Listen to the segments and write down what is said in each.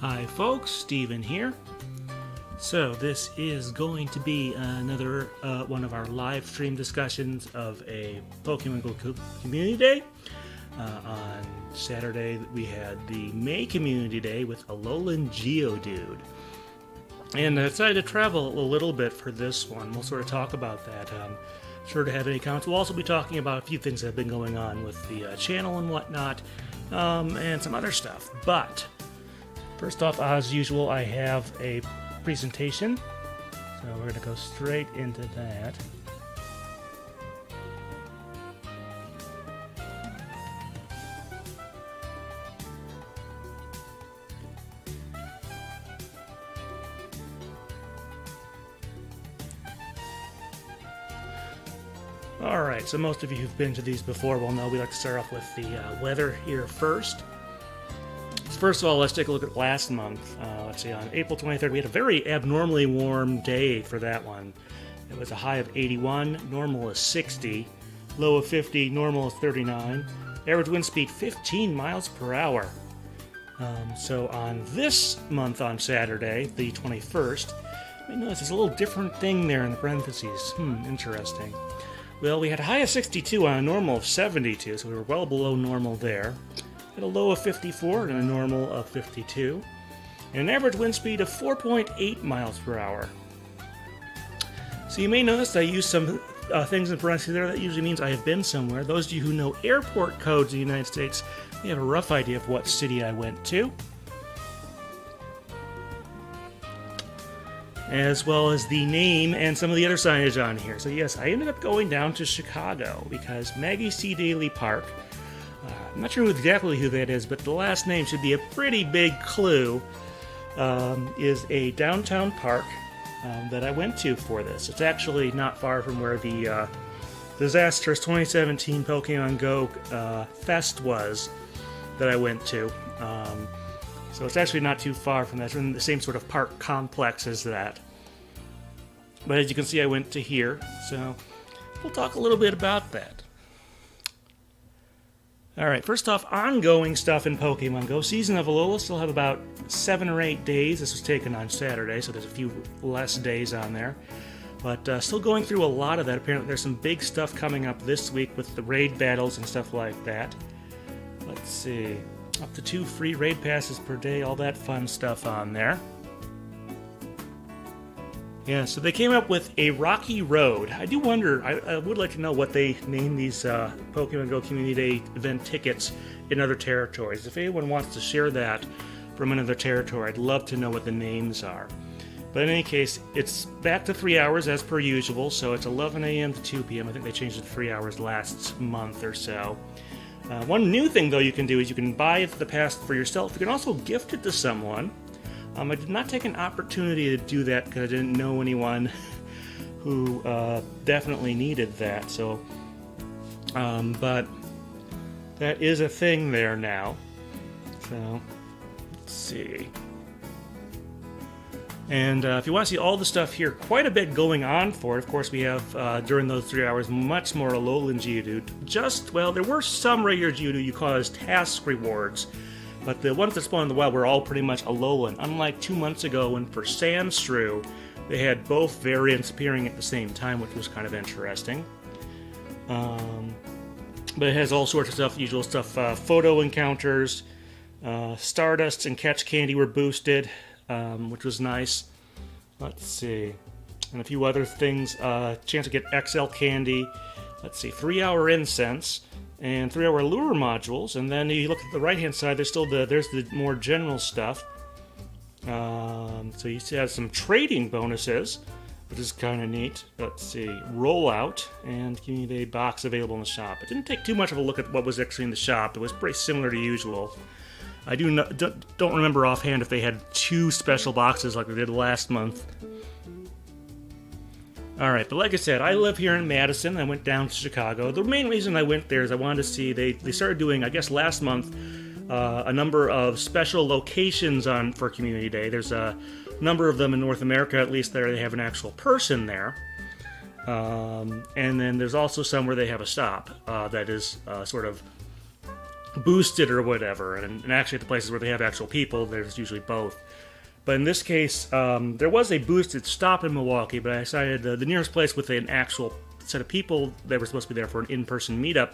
Hi folks, Steven here. So this is going to be another one of our live stream discussions of a Pokemon Go Community Day. On Saturday we had the May Community Day with Alolan Geodude. And I decided to travel a little bit for this one. We'll sort of talk about that. Sure to have any comments. We'll also be talking about a few things that have been going on with the channel and whatnot, and some other stuff. But first off, as usual, I have a presentation, so we're going to go straight into that. Alright, so most of you who've been to these before will know we like to start off with the weather here first. First of all, let's take a look at last month. Let's see, on April 23rd, we had a very abnormally warm day for that one. It was a high of 81, normal is 60, low of 50, normal is 39, average wind speed 15 miles per hour. So on this month on Saturday, the 21st, you notice there's a little different thing there in the parentheses. Interesting. Well, we had a high of 62 on a normal of 72, so we were well below normal there. At a low of 54 and a normal of 52, and an average wind speed of 4.8 miles per hour. So you may notice I use some things in parentheses there. That usually means I have been somewhere. Those of you who know airport codes in the United States, you have a rough idea of what city I went to, as well as the name and some of the other signage on here. So yes, I ended up going down to Chicago because Maggie C. Daly Park, I'm not sure exactly who that is, but the last name should be a pretty big clue, is a downtown park that I went to for this. It's actually not far from where the disastrous 2017 Pokemon Go Fest was that I went to. So it's actually not too far from that. It's in the same sort of park complex as that. But as you can see, I went to here, so we'll talk a little bit about that. Alright, first off, ongoing stuff in Pokemon Go. Season of Alola still have about 7 or 8 days. This was taken on Saturday, so there's a few less days on there. But still going through a lot of that. Apparently there's some big stuff coming up this week with the raid battles and stuff like that. Let's see. Up to 2 free raid passes per day, all that fun stuff on there. Yeah, so they came up with a Rocky Road. I do wonder, I would like to know what they name these Pokemon Go Community Day event tickets in other territories. If anyone wants to share that from another territory, I'd love to know what the names are. But in any case, it's back to 3 hours as per usual, so it's 11 a.m. to 2 p.m. I think they changed it to 3 hours last month or so. One new thing, though, you can do is you can buy the pass for yourself. You can also gift it to someone. I did not take an opportunity to do that because I didn't know anyone who definitely needed that. So, but that is a thing there now. So, let's see. And if you want to see all the stuff here, quite a bit going on for it. Of course, we have, during those 3 hours, much more Alolan Geodude. Well, there were some regular Geodude you call as task rewards, but the ones that spawned in the wild were all pretty much Alolan, unlike 2 months ago when for Sandshrew, they had both variants appearing at the same time, which was kind of interesting. But it has all sorts of stuff, usual stuff, photo encounters, Stardust and Catch Candy were boosted, which was nice. Let's see. And a few other things. Chance to get XL Candy. Let's see. 3-hour Incense. And 3-hour Lure modules. And then you look at the right-hand side, there's the more general stuff. So you have some trading bonuses, which is kind of neat. Let's see. Rollout and Community Day box available in the shop. It didn't take too much of a look at what was actually in the shop. It was pretty similar to usual. I don't remember offhand if they had 2 special boxes like they did last month. Alright, but like I said, I live here in Madison. I went down to Chicago. The main reason I went there is I wanted to see, they started doing, I guess last month, a number of special locations for Community Day. There's a number of them in North America, at least there they have an actual person there. And then there's also some where they have a shop that is sort of boosted or whatever. And actually, at the places where they have actual people, there's usually both. But in this case, there was a boosted stop in Milwaukee, but I decided the nearest place with an actual set of people that were supposed to be there for an in-person meetup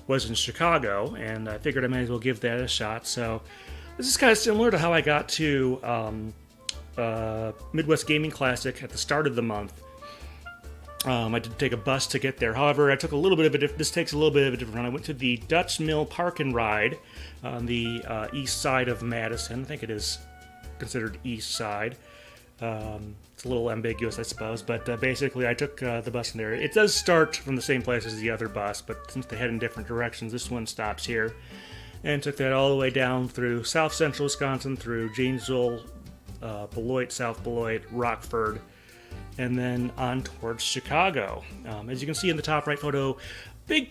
was in Chicago, and I figured I might as well give that a shot. So this is kind of similar to how I got to Midwest Gaming Classic at the start of the month. I did take a bus to get there. However, I took a little bit of a this takes a little bit of a different run. I went to the Dutch Mill Park and Ride on the east side of Madison. I think it is considered east side. It's a little ambiguous, I suppose, but basically I took the bus in there. It does start from the same place as the other bus, but since they head in different directions, this one stops here. And took that all the way down through south central Wisconsin, through Janesville, Beloit, South Beloit, Rockford, and then on towards Chicago. As you can see in the top right photo, big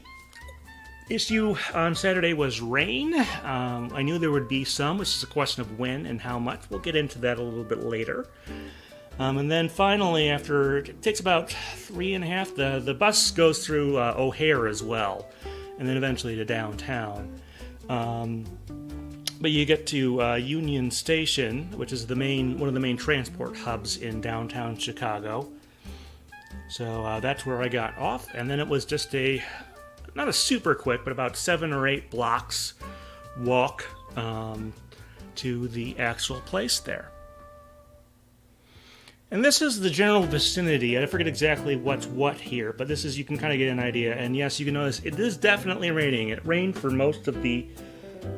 issue on Saturday was rain. I knew there would be some. This is a question of when and how much. We'll get into that a little bit later. And then finally, after it takes about 3.5, the bus goes through O'Hare as well, and then eventually to downtown. But you get to Union Station, which is one of the main transport hubs in downtown Chicago. So that's where I got off, and then it was just not a super quick, but about 7 or 8 blocks walk to the actual place there. And this is the general vicinity. I forget exactly what's what here, but this is, you can kind of get an idea. And yes, you can notice it is definitely raining. It rained for most of the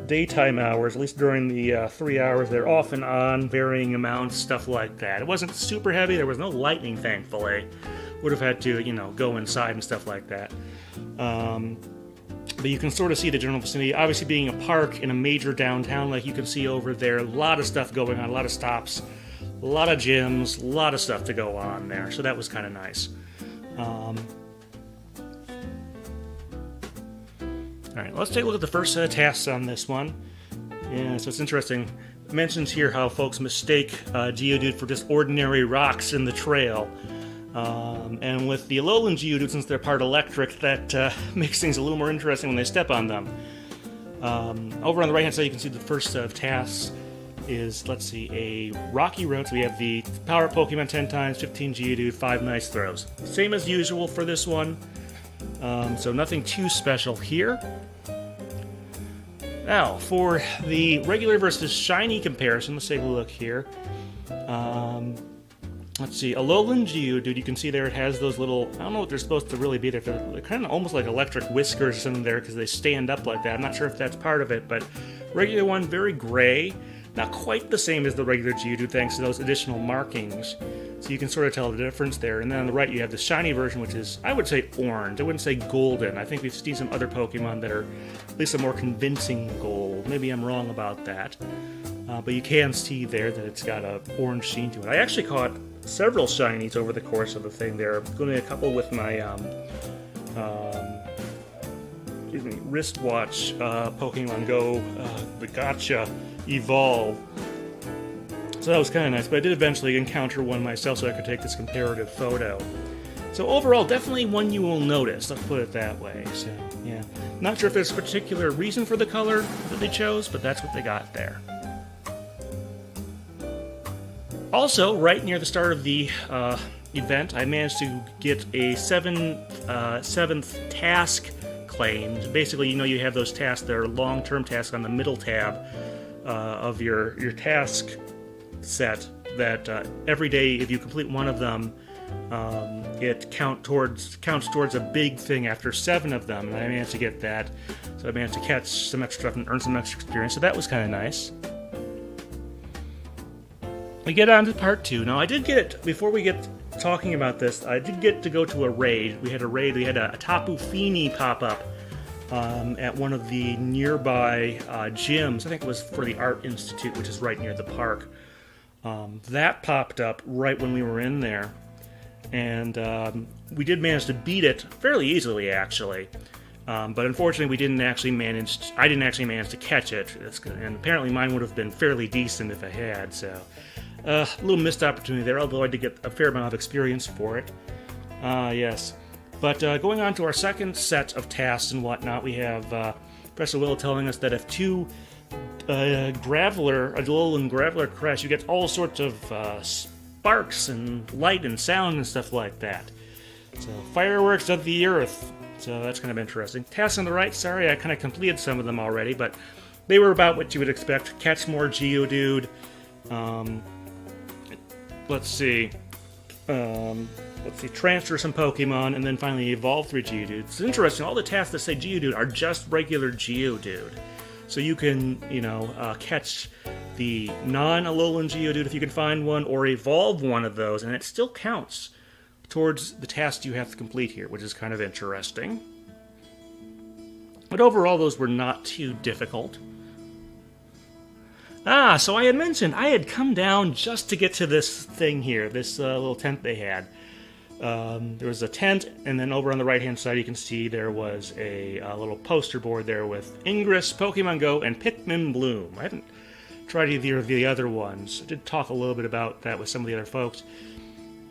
daytime hours, at least during the 3 hours. They're off and on, varying amounts, stuff like that. It wasn't super heavy. There was no lightning, thankfully. Would have had to, go inside and stuff like that. But you can sort of see the general vicinity. Obviously, being a park in a major downtown, like you can see over there, a lot of stuff going on, a lot of stops, a lot of gyms, a lot of stuff to go on there. So that was kind of nice. All right, let's take a look at the first set of tasks on this one. Yeah, so it's interesting. It mentions here how folks mistake Geodude for just ordinary rocks in the trail. And with the Alolan Geodude, since they're part electric, that makes things a little more interesting when they step on them. Over on the right-hand side, you can see the first set of tasks is, let's see, a rocky road. So we have the power up Pokemon 10 times, 15 Geodude, 5 nice throws. Same as usual for this one. So nothing too special here. Now, for the regular versus shiny comparison, let's take a look here. Let's see, Alolan Geodude, you can see there it has those little, I don't know what they're supposed to really be. They're kind of almost like electric whiskers in there because they stand up like that. I'm not sure if that's part of it, but regular one, very gray. Not quite the same as the regular Geodude thanks to those additional markings. So you can sort of tell the difference there. And then on the right you have the shiny version, which is, I would say, orange. I wouldn't say golden. I think we've seen some other Pokemon that are at least a more convincing gold. Maybe I'm wrong about that. But you can see there that it's got an orange sheen to it. I actually caught several shinies over the course of the thing there, including a couple with my wristwatch Pokemon Go, the Gotcha Evolve. So that was kind of nice, but I did eventually encounter one myself so I could take this comparative photo. So overall, definitely one you will notice, let's put it that way. So, yeah. Not sure if there's a particular reason for the color that they chose, but that's what they got there. Also, right near the start of the event, I managed to get a seventh task claimed. Basically, you have those tasks that are long-term tasks on the middle tab of your task set that every day, if you complete one of them, it counts towards a big thing after 7 of them, and I managed to get that. So I managed to catch some extra stuff and earn some extra experience, so that was kind of nice. We get on to part 2. Now, I did get, before we get talking about this, I did get to go to a raid. We had a Tapu Fini pop up at one of the nearby gyms. I think it was for the Art Institute, which is right near the park. That popped up right when we were in there, and we did manage to beat it fairly easily, actually. But unfortunately, I didn't actually manage to catch it, and apparently mine would have been fairly decent if I had, so a little missed opportunity there, although I did get a fair amount of experience for it. Yes. But going on to our second set of tasks and whatnot, we have Press of Will telling us that if two Graveler, a Alolan Graveler crash, you get all sorts of sparks and light and sound and stuff like that. So, fireworks of the earth. So that's kind of interesting. Tasks on the right, sorry, I kind of completed some of them already, but they were about what you would expect. Catch more Geodude. Let's see. Transfer some Pokemon, and then finally evolve 3 Geodudes. It's interesting, all the tasks that say Geodude are just regular Geodude. So you can, catch the non-Alolan Geodude if you can find one, or evolve one of those, and it still counts towards the task you have to complete here, which is kind of interesting. But overall, those were not too difficult. So I had mentioned I had come down just to get to this thing here, this little tent they had. There was a tent, and then over on the right-hand side you can see there was a little poster board there with Ingress, Pokemon Go, and Pikmin Bloom. I haven't tried either of the other ones. I did talk a little bit about that with some of the other folks.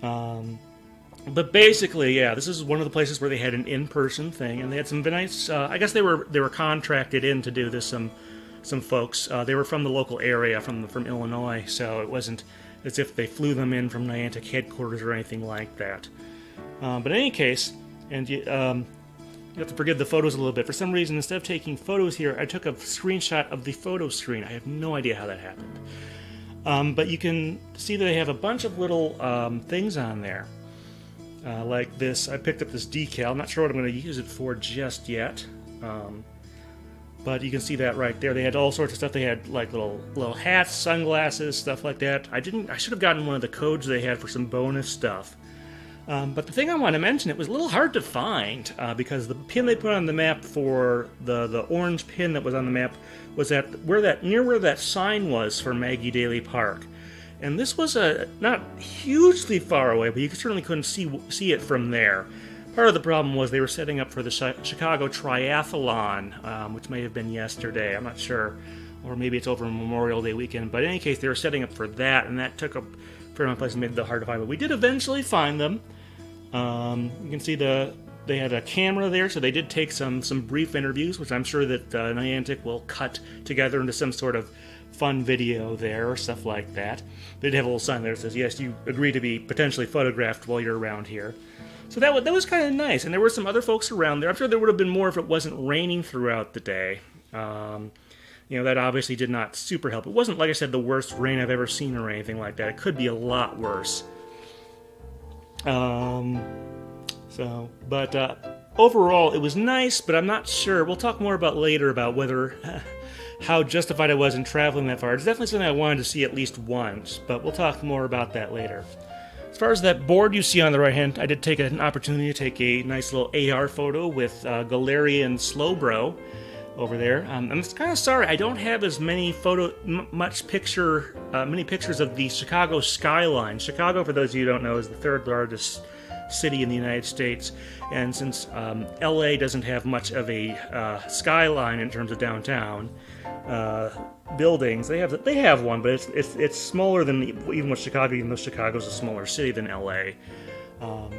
But basically, yeah, this is one of the places where they had an in-person thing, and they had some nice. I guess they were contracted in to do this. Some folks. They were from the local area, from Illinois, so it wasn't as if they flew them in from Niantic headquarters or anything like that. But in any case, and you have to forgive the photos a little bit. For some reason, instead of taking photos here, I took a screenshot of the photo screen. I have no idea how that happened. But you can see that they have a bunch of little things on there. Like this, I picked up this decal. I'm not sure what I'm going to use it for just yet. But you can see that right there. They had all sorts of stuff. They had like little hats, sunglasses, stuff like that. I should have gotten one of the codes they had for some bonus stuff. But the thing I want to mention, it was a little hard to find because the pin they put on the map for the orange pin that was on the map was near where that sign was for Maggie Daly Park. And this was not hugely far away, but you certainly couldn't see it from there. Part of the problem was they were setting up for the Chicago Triathlon, which may have been yesterday, I'm not sure, or maybe it's over Memorial Day weekend, but in any case, they were setting up for that, and that took up a fair amount of place and made it hard to find, but we did eventually find them. You can see they had a camera there, so they did take some brief interviews, which I'm sure that Niantic will cut together into some sort of fun video there, or stuff like that. They did have a little sign there that says, yes, you agree to be potentially photographed while you're around here. So that was kind of nice, and there were some other folks around there. I'm sure there would have been more if it wasn't raining throughout the day. That obviously did not super help. It wasn't, like I said, the worst rain I've ever seen or anything like that. It could be a lot worse. Overall, it was nice, but I'm not sure. We'll talk more about later about whether how justified I was in traveling that far. It's definitely something I wanted to see at least once, but we'll talk more about that later. As far as that board you see on the right hand, I did take an opportunity to take a nice little AR photo with Galarian Slowbro over there. I'm kind of sorry I don't have as many many pictures of the Chicago skyline. Chicago, for those of you who don't know, is the third largest city in the United States, and since LA doesn't have much of a skyline in terms of downtown buildings, they have one, but it's smaller than even what Chicago, even though Chicago's a smaller city than LA.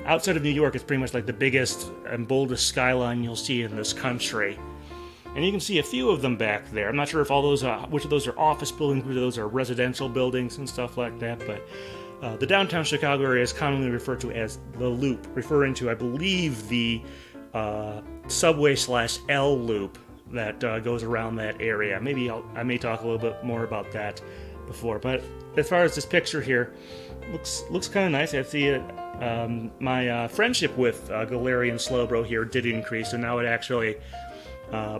Outside of New York, it's pretty much like the biggest and boldest skyline you'll see in this country. And you can see a few of them back there. I'm not sure if all those, which of those are office buildings, which of those are residential buildings and stuff like that, but the downtown Chicago area is commonly referred to as the Loop, referring to, I believe, the subway/L Loop that goes around that area. Maybe I may talk a little bit more about that before. But as far as this picture here, looks kind of nice. I see it. My friendship with Galarian Slowbro here did increase, so now it actually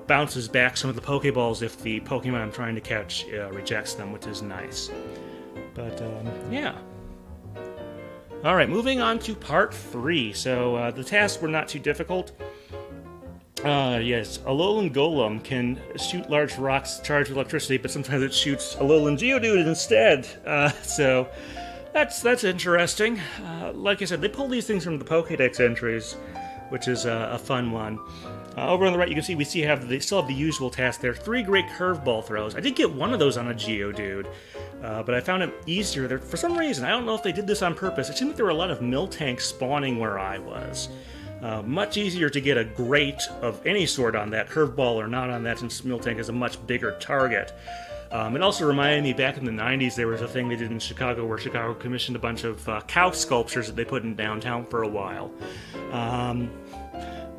bounces back some of the Pokeballs if the Pokemon I'm trying to catch rejects them, which is nice. But yeah. Alright, moving on to part 3. So the tasks were not too difficult. Yes, Alolan Golem can shoot large rocks charged with electricity, but sometimes it shoots Alolan Geodude instead. So that's interesting. Like I said, they pull these things from the Pokédex entries, which is a fun one. Over on the right, you can see they still have the usual task there. 3 great curveball throws. I did get one of those on a Geodude, but I found it easier there. For some reason, I don't know if they did this on purpose. It seemed like there were a lot of Miltanks spawning where I was. Much easier to get a great of any sort on that, curveball or not on that, since Miltank is a much bigger target. It also reminded me back in the 90s there was a thing they did in Chicago where Chicago commissioned a bunch of cow sculptures that they put in downtown for a while.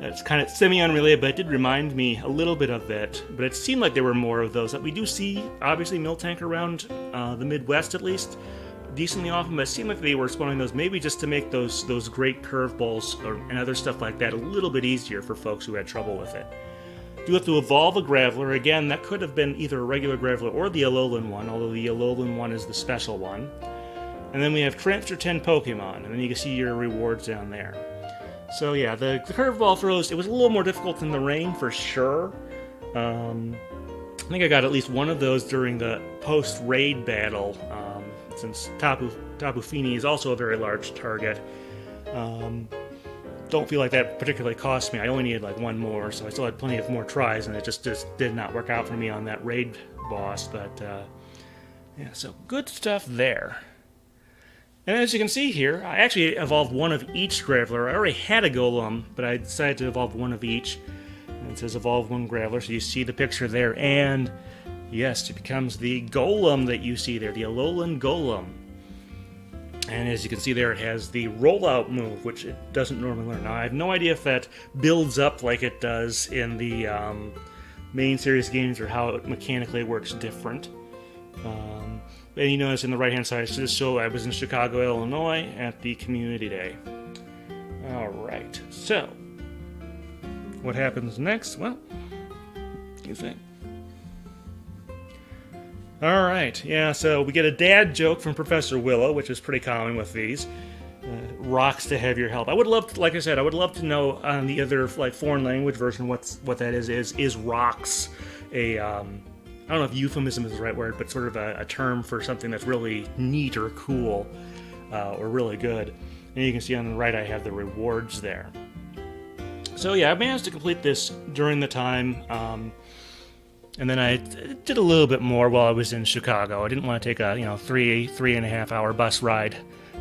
It's kind of semi-unrelated, but it did remind me a little bit of it. But it seemed like there were more of those. We do see, obviously, Miltank around the Midwest, at least, decently often, but it seemed like they were spawning those maybe just to make those great curveballs and other stuff like that a little bit easier for folks who had trouble with it. You have to evolve a Graveler. Again, that could have been either a regular Graveler or the Alolan one, although the Alolan one is the special one. And then we have transfer 10 Pokemon, and then you can see your rewards down there. So yeah, the curveball throws, it was a little more difficult than the rain for sure. I think I got at least one of those during the post-raid battle, since Tapu Fini is also a very large target. Don't feel like that particularly cost me. I only needed like one more, so I still had plenty of more tries, and it just did not work out for me on that raid boss. But yeah, so good stuff there. And as you can see here, I actually evolved one of each Graveler. I already had a Golem, but I decided to evolve one of each. And it says evolve one Graveler, so you see the picture there. And yes, it becomes the Golem that you see there, the Alolan Golem. And as you can see there, it has the rollout move, which it doesn't normally learn. Now, I have no idea if that builds up like it does in the main series games or how it mechanically works different. And you notice in the right-hand side, it says, so I was in Chicago, Illinois at the Community Day. Alright, so what happens next? Well, excuse me. Alright, yeah, so we get a dad joke from Professor Willow, which is pretty common with these. Rocks to have your help. I would love to, like I said, I would love to know on the other like foreign language version what that is rocks a I don't know if euphemism is the right word, but sort of a term for something that's really neat or cool or really good. And you can see on the right I have the rewards there. So yeah, I managed to complete this during the time, and then I did a little bit more while I was in Chicago. I didn't want to take a 3.5 hour bus ride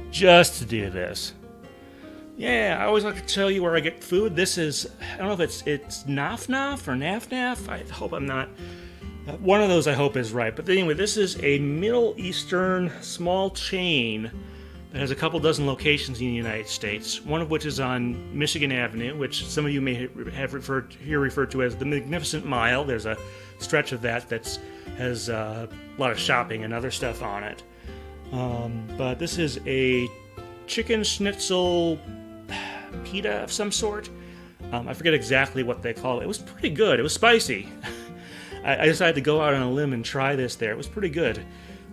just to do this. Yeah, I always like to tell you where I get food. This is, I don't know if it's Nafna or Nafnaf. I hope I'm not. One of those I hope is right. But anyway, this is a Middle Eastern small chain that has a couple dozen locations in the United States, one of which is on Michigan Avenue, which some of you may have referred to as the Magnificent Mile. There's a stretch of that has a lot of shopping and other stuff on it. But this is a chicken schnitzel pita of some sort. I forget exactly what they call it. It was pretty good. It was spicy. I decided to go out on a limb and try this there. It was pretty good.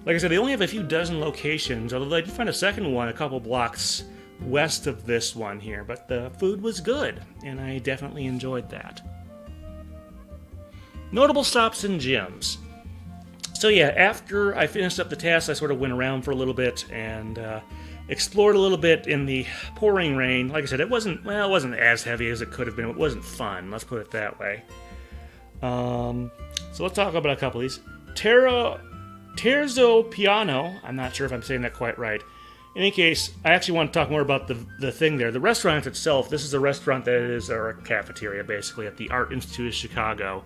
Like I said, they only have a few dozen locations, although I did find a second one a couple blocks west of this one here. But the food was good, and I definitely enjoyed that. Notable stops and gyms. So yeah, after I finished up the task, I sort of went around for a little bit and explored a little bit in the pouring rain. Like I said, it wasn't as heavy as it could have been. It wasn't fun, let's put it that way. So let's talk about a couple of these. Terzo Piano. I'm not sure if I'm saying that quite right. In any case, I actually want to talk more about the thing there. The restaurant itself, this is a restaurant that is, or a cafeteria basically, at the Art Institute of Chicago.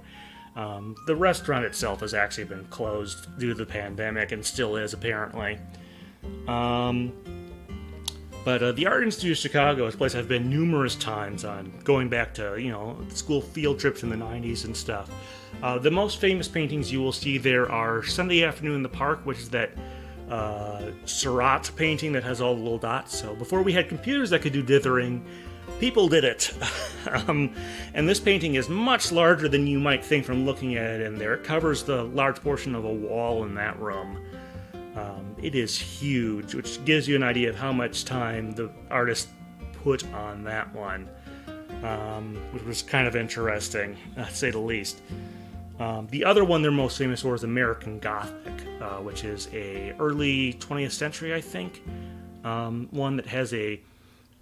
The restaurant itself has actually been closed due to the pandemic and still is apparently. But the Art Institute of Chicago is a place I've been numerous times on, going back to, school field trips in the 90s and stuff. The most famous paintings you will see there are Sunday Afternoon in the Park, which is that Seurat painting that has all the little dots. So before we had computers that could do dithering, people did it. And this painting is much larger than you might think from looking at it in there. It covers the large portion of a wall in that room. It is huge, which gives you an idea of how much time the artist put on that one, which was kind of interesting, to say the least. The other one they're most famous for is American Gothic, which is a early 20th century, I think, one that has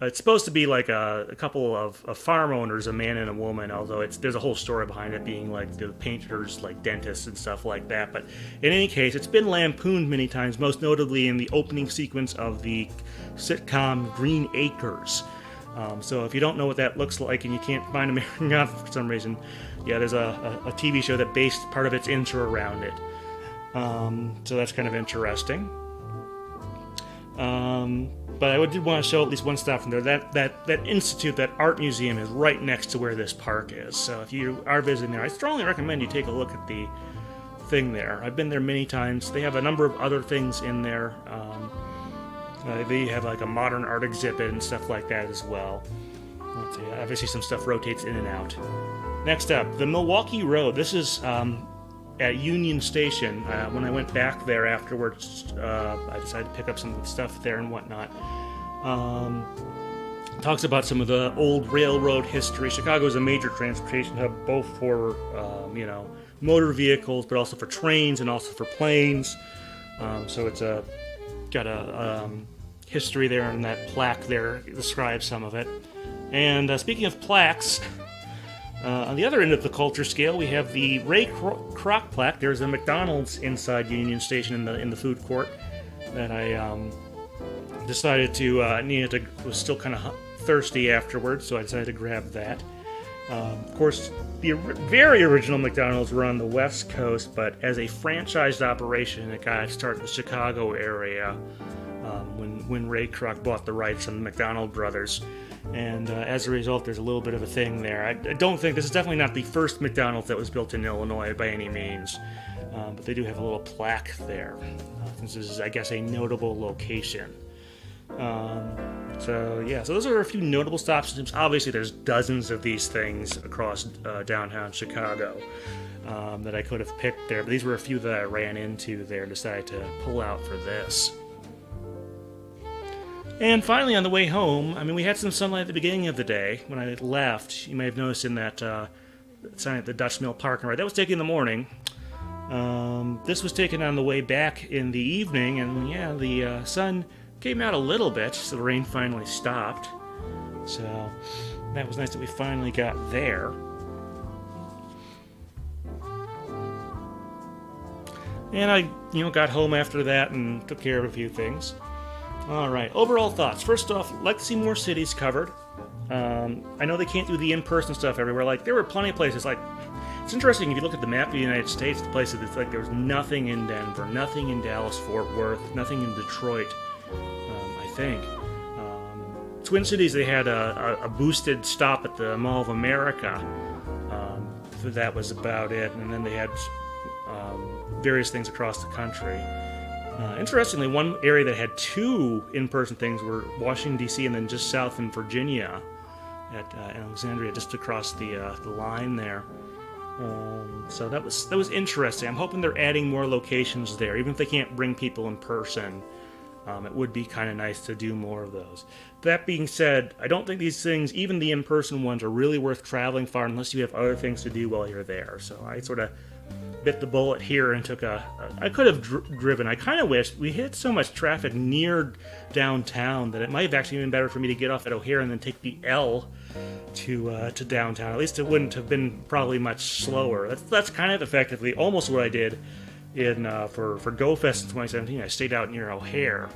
it's supposed to be like a couple of farm owners, a man and a woman, although there's a whole story behind it being like the painters, like dentists and stuff like that. But in any case, it's been lampooned many times, most notably in the opening sequence of the sitcom Green Acres. So if you don't know what that looks like and you can't find American Gothic for some reason, yeah, there's a TV show that based part of its intro around it. So that's kind of interesting. But I did want to show at least one stop from there. That institute, that art museum, is right next to where this park is. So if you are visiting there, I strongly recommend you take a look at the thing there. I've been there many times. They have a number of other things in there. They have like a modern art exhibit and stuff like that as well. Let's see, obviously some stuff rotates in and out. Next up, the Milwaukee Road. This is at Union Station. When I went back there afterwards, I decided to pick up some stuff there and whatnot. Talks about some of the old railroad history. Chicago is a major transportation hub, both for motor vehicles, but also for trains and also for planes. So it's got a history there, and that plaque there describes some of it. And speaking of plaques, on the other end of the culture scale, we have the Ray Kroc plaque. There's a McDonald's inside Union Station in the food court that I decided to. Was still kind of thirsty afterwards, so I decided to grab that. Of course, the very original McDonald's were on the West Coast, but as a franchised operation, it got started in the Chicago area when Ray Kroc bought the rights from the McDonald brothers. And as a result, there's a little bit of a thing there. I don't think this is definitely not the first McDonald's that was built in Illinois by any means, but they do have a little plaque there. This is, I guess, a notable location. So those are a few notable stops. Obviously, there's dozens of these things across downtown Chicago that I could have picked there, but these were a few that I ran into there and decided to pull out for this. And finally, on the way home, we had some sunlight at the beginning of the day. When I left, you may have noticed in that sign at the Dutch Mill parking lot, that was taken in the morning. This was taken on the way back in the evening, and the sun came out a little bit, so the rain finally stopped. So that was nice that we finally got there. And I, got home after that and took care of a few things. All right, overall thoughts. First off, I'd like to see more cities covered. I know they can't do the in-person stuff everywhere. Like, there were plenty of places. Like, it's interesting if you look at the map of the United States, the places it's like there was nothing in Denver, nothing in Dallas-Fort Worth, nothing in Detroit. I think Twin Cities, they had a boosted stop at the Mall of America. That was about it, and then they had various things across the country. Interestingly, one area that had two in-person things were Washington, D.C., and then just south in Virginia at Alexandria, just across the line there. So that was interesting. I'm hoping they're adding more locations there, even if they can't bring people in person. It would be kind of nice to do more of those. That being said, I don't think these things, even the in-person ones, are really worth traveling far unless you have other things to do while you're there. So I sort of bit the bullet here and took I could have driven. I kind of wish we hit so much traffic near downtown that it might have actually been better for me to get off at O'Hare and then take the L to downtown. At least it wouldn't have been probably much slower. That's kind of effectively almost what I did in for GoFest in 2017. I stayed out near O'Hare.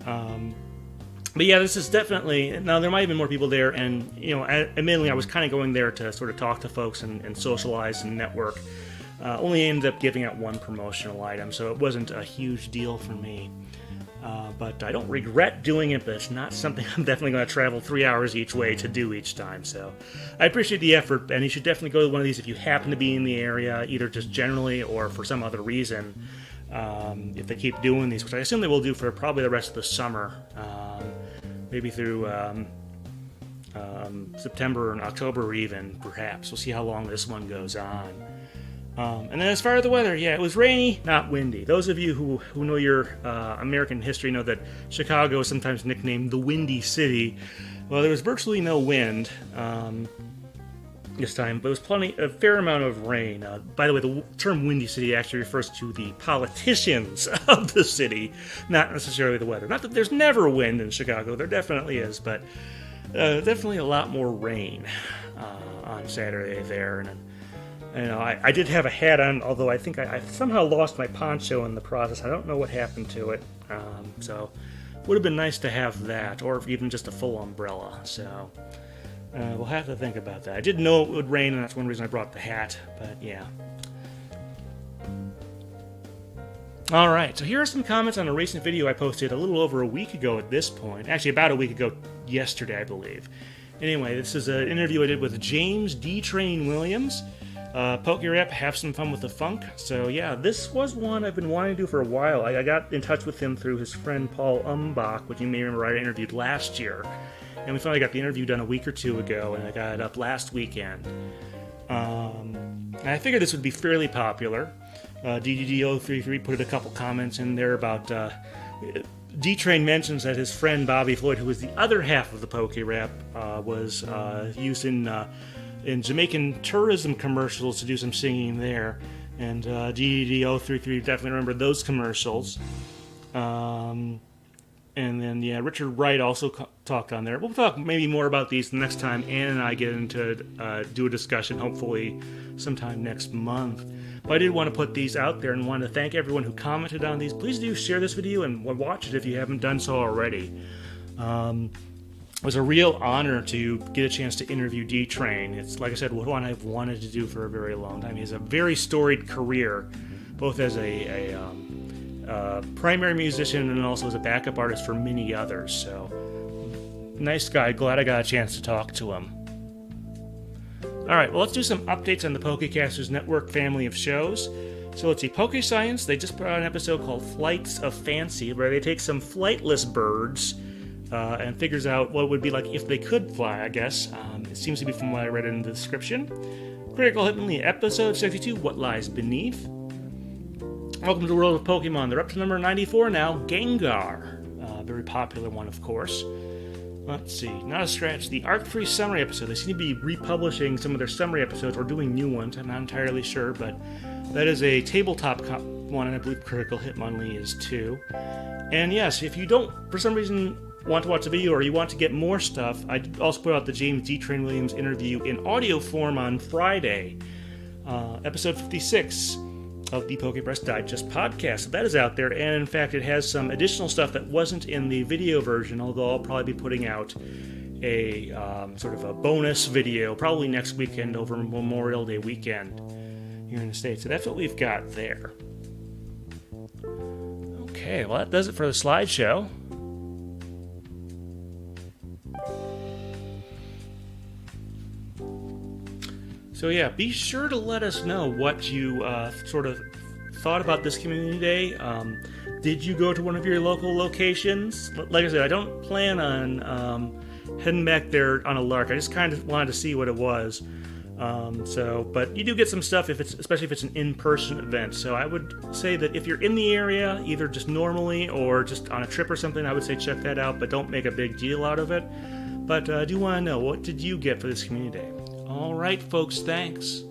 But yeah, this is definitely, now there might have been more people there, and admittedly I was kind of going there to sort of talk to folks and socialize and network. Only ended up giving out one promotional item, so it wasn't a huge deal for me. But I don't regret doing it, but it's not something I'm definitely going to travel 3 hours each way to do each time. So I appreciate the effort, and you should definitely go to one of these if you happen to be in the area, either just generally or for some other reason. If they keep doing these, which I assume they will do for probably the rest of the summer, maybe through September and October even, perhaps. We'll see how long this one goes on. And then as far as the weather, yeah, it was rainy, not windy. Those of you who know your American history know that Chicago is sometimes nicknamed the Windy City. Well, there was virtually no wind this time, but it was a fair amount of rain. By the way, the term Windy City actually refers to the politicians of the city, not necessarily the weather. Not that there's never wind in Chicago, there definitely is, but definitely a lot more rain on Saturday there. And I did have a hat on, although I think I somehow lost my poncho in the process. I don't know what happened to it. So would have been nice to have that, or even just a full umbrella. So we'll have to think about that. I didn't know it would rain, and that's one reason I brought the hat, but yeah. Alright, so here are some comments on a recent video I posted a little over a week ago at this point. Actually, about a week ago yesterday, I believe. Anyway, this is an interview I did with James D. Train Williams. PokeRep, have some fun with the funk. So yeah, this was one I've been wanting to do for a while. I got in touch with him through his friend Paul Umbach, which you may remember I interviewed last year. And we finally got the interview done a week or two ago, and I got it up last weekend. And I figured this would be fairly popular. DDD033 put a couple comments in there about D-Train mentions that his friend Bobby Floyd, who was the other half of the PokeRap, was used in Jamaican tourism commercials to do some singing there. And DDD033 definitely remembered those commercials. And then, yeah, Richard Wright also talked on there. We'll talk maybe more about these the next time Ann and I get into do a discussion, hopefully sometime next month. But I did want to put these out there and wanted to thank everyone who commented on these. Please do share this video and watch it if you haven't done so already. It was a real honor to get a chance to interview D-Train. It's, like I said, one I've wanted to do for a very long time. He has a very storied career, both as a primary musician and also as a backup artist for many others. So, nice guy. Glad I got a chance to talk to him. Alright, well, let's do some updates on the Pokecasters Network family of shows. So let's see, Poke Science, they just put out an episode called Flights of Fancy, where they take some flightless birds and figures out what it would be like if they could fly, I guess. It seems to be from what I read in the description. Critical Hitmonlee, episode 62, What Lies Beneath. Welcome to the world of Pokemon. They're up to number 94 now, Gengar. Very popular one, of course. Let's see, not a scratch. The Arc-Free Summary episode. They seem to be republishing some of their summary episodes or doing new ones. I'm not entirely sure, but that is a tabletop one, and I believe Critical Hitmonlee is too. And yes, if you don't, for some reason, want to watch the video or you want to get more stuff, I also put out the James D. Train Williams interview in audio form on Friday, episode 56 of the Pokepress Digest podcast. So that is out there, and in fact it has some additional stuff that wasn't in the video version, although I'll probably be putting out a sort of a bonus video probably next weekend over Memorial Day weekend here in the States. So that's what we've got there. Okay, well that does it for the slideshow. So yeah, be sure to let us know what you sort of thought about this community day. Did you go to one of your local locations? Like I said, I don't plan on heading back there on a lark. I just kind of wanted to see what it was. But you do get some stuff, especially if it's an in-person event. So I would say that if you're in the area, either just normally or just on a trip or something, I would say check that out, but don't make a big deal out of it. But I do want to know, what did you get for this community day? All right, folks, thanks.